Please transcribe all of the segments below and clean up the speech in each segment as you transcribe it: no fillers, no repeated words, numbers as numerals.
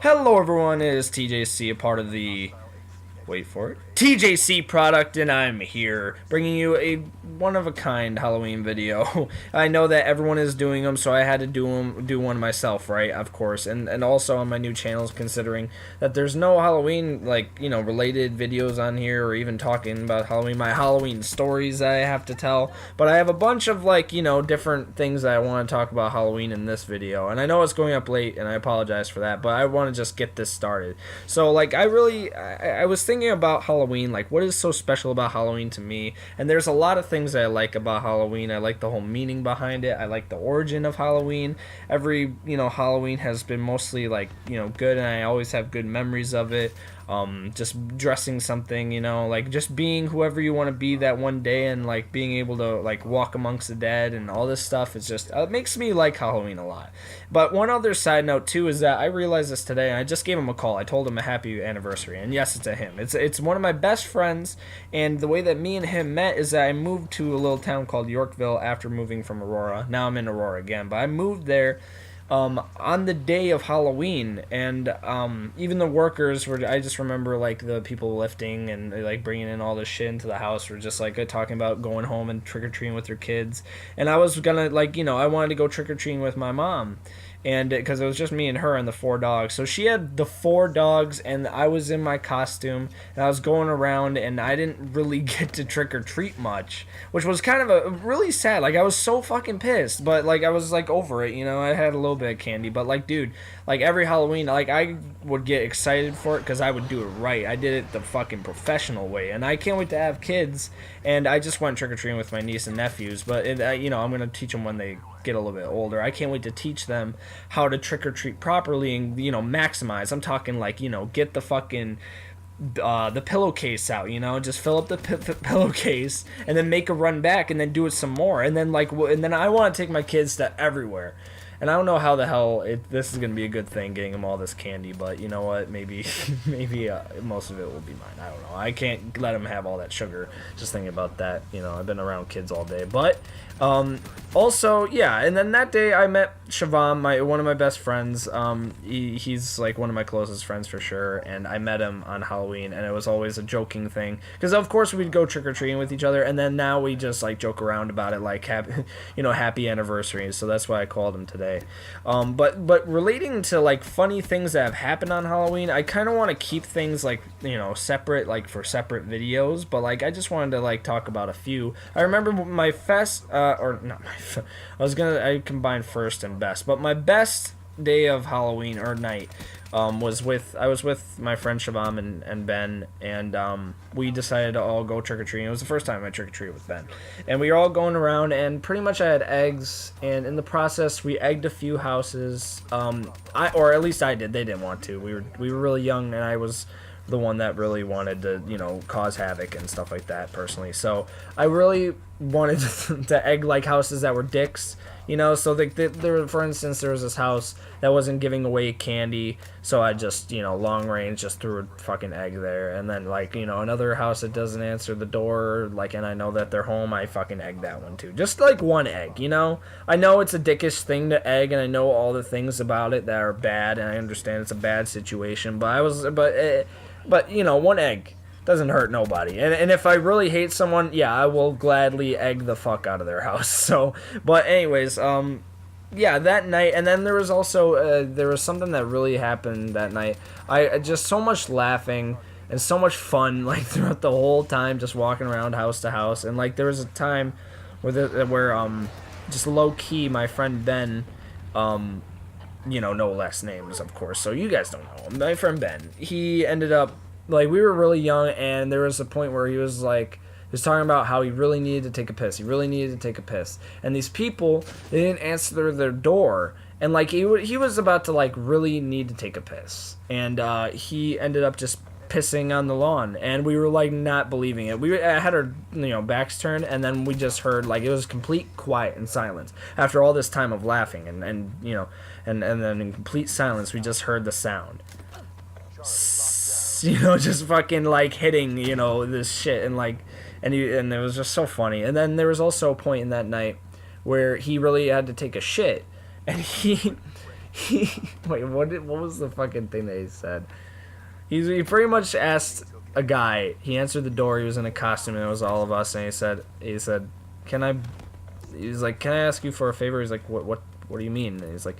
Hello everyone, it is TJC, a part of the wait for it, TJC product, and I'm here bringing you a one-of-a-kind Halloween video. I know that everyone is doing them, so I had to do one myself, right? Of course, and also on my new channels, considering that there's no Halloween, like, related videos on here, or even talking about Halloween, my Halloween stories that I have to tell, but I have a bunch of, like, different things that I want to talk about Halloween in this video, and I know it's going up late, and I apologize for that, but I want to just get this started. So, like, I was thinking about Halloween, like what is so special about Halloween to me, and there's a lot of things that I like about Halloween. I like the whole meaning behind it. I like the origin of Halloween. Every Halloween has been mostly like good, and I always have good memories of it. Just dressing something, like just being whoever you want to be that one day, and like being able to like walk amongst the dead and all this stuff. It's just it makes me like Halloween a lot. But one other side note too is that I realized this today, and I just gave him a call. I told him a happy anniversary, and yes, it's a him. It's one of my best friends, and the way that me and him met is that I moved to a little town called Yorkville after moving from Aurora. Now I'm in Aurora again, but I moved there on the day of Halloween, and even the workers were. I just remember like the people lifting and like bringing in all this shit into the house were just like talking about going home and trick or treating with their kids, and I was gonna like I wanted to go trick or treating with my mom, and because it was just me and her and the four dogs. So she had the four dogs, and I was in my costume, and I was going around, and I didn't really get to trick or treat much, which was kind of a really sad. Like I was so fucking pissed, but like I was like over it. I had a little bit of candy, but like dude, like every Halloween, like I would get excited for it because I would do it right. I did it the fucking professional way, and I can't wait to have kids. And I just went trick or treating with my niece and nephews, but I'm gonna teach them when they get a little bit older. I can't wait to teach them how to trick or treat properly and maximize. I'm talking like get the fucking the pillowcase out, just fill up the pillowcase and then make a run back and then do it some more, and then and then I want to take my kids to everywhere. And I don't know how the hell this is going to be a good thing, getting them all this candy, but you know what? Maybe most of it will be mine. I don't know. I can't let them have all that sugar. Just thinking about that. I've been around kids all day. But also, yeah, and then that day I met Shivam, one of my best friends. He's like one of my closest friends for sure, and I met him on Halloween, and it was always a joking thing. Because of course we'd go trick-or-treating with each other, and then now we just like joke around about it, like happy anniversary. So that's why I called him today. But relating to like funny things that have happened on Halloween, I kind of want to keep things like separate, like for separate videos. But like I just wanted to like talk about a few. I remember my or not my. I combined first and best, but my best day of Halloween or night I was with my friend Shivam and Ben, and we decided to all go trick-or-treating. It was the first time I trick-or-treated with Ben, and we were all going around, and pretty much I had eggs, and in the process we egged a few houses. Or at least I did. They didn't want to. We were really young, and I was the one that really wanted to cause havoc and stuff like that personally. So I really wanted to egg like houses that were dicks. So there, for instance, there was this house that wasn't giving away candy, so I just, long range, just threw a fucking egg there. And then, like, another house that doesn't answer the door, like, and I know that they're home, I fucking egged that one too. Just, like, one egg, I know it's a dickish thing to egg, and I know all the things about it that are bad, and I understand it's a bad situation, but one egg doesn't hurt nobody. And if I really hate someone, yeah, I will gladly egg the fuck out of their house. So, but anyways, yeah, that night, and then there was also there was something that really happened that night. I just so much laughing and so much fun like throughout the whole time, just walking around house to house. And like there was a time where just low key my friend Ben, no less names of course, so you guys don't know him. My friend Ben, he ended up, like, we were really young, and there was a point where he was talking about how he really needed to take a piss. He really needed to take a piss. And these people, they didn't answer their door. And, like, he was about to, like, really need to take a piss. And he ended up just pissing on the lawn. And we were, like, not believing it. We had our, backs turned, and then we just heard, like, it was complete quiet and silence. After all this time of laughing and then in complete silence, we just heard the sound. Just fucking like hitting, this shit, and like, and it was just so funny. And then there was also a point in that night where he really had to take a shit, and Wait, what was the fucking thing that he said? He pretty much asked a guy. He answered the door. He was in a costume, and it was all of us. And he said, "Can I?" He was like, "Can I ask you for a favor?" He's like, "What do you mean?" And he's like,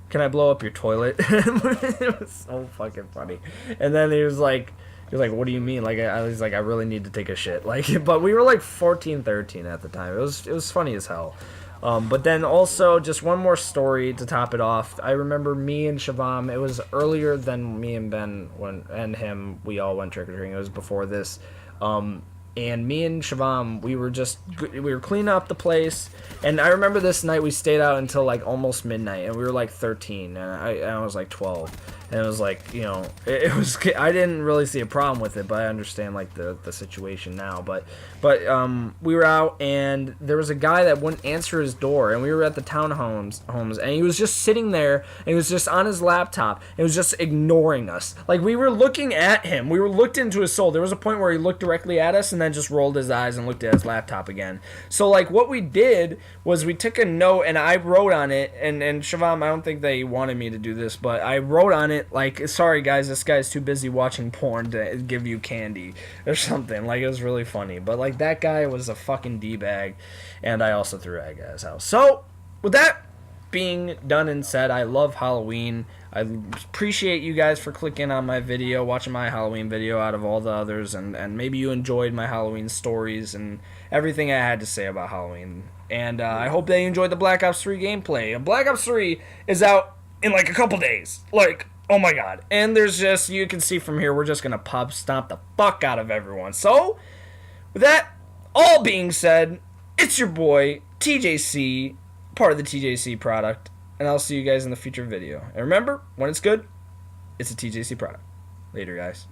"Can I blow up your toilet?" It was so fucking funny. And then he was like, "What do you mean?" Like I was like, "I really need to take a shit." Like, but we were like 14, 13 at the time. It was funny as hell. But then also, just one more story to top it off. I remember me and Shavam, it was earlier than me and Ben and him, we all went trick-or-treating. It was before this. And me and Shavam, we were cleaning up the place. And I remember this night we stayed out until like almost midnight. And we were like 13, and I was like 12. And it was like, you know, it was, I didn't really see a problem with it, but I understand like the situation now. But we were out, and there was a guy that wouldn't answer his door, and we were at the townhomes, and he was just sitting there, and he was just on his laptop, and he was just ignoring us. Like, we were looking at him, we were looked into his soul. There was a point where he looked directly at us, and then just rolled his eyes and looked at his laptop again. So like, what we did was we took a note, and I wrote on it, and Shavam, I don't think they wanted me to do this, but I wrote on it, like, "Sorry guys, this guy's too busy watching porn to give you candy," or something. Like, it was really funny. But like, that guy was a fucking D-bag, and I also threw egg at his house. So with that being done and said, I love Halloween. I appreciate you guys for clicking on my video, watching my Halloween video out of all the others, and maybe you enjoyed my Halloween stories and everything I had to say about Halloween. And I hope that you enjoyed the Black Ops 3 gameplay. Black Ops 3 is out in like a couple days. Like, oh my god. And there's just, you can see from here, we're just going to pub stomp the fuck out of everyone. So, with that all being said, it's your boy, TJC, part of the TJC product, and I'll see you guys in the future video. And remember, when it's good, it's a TJC product. Later, guys.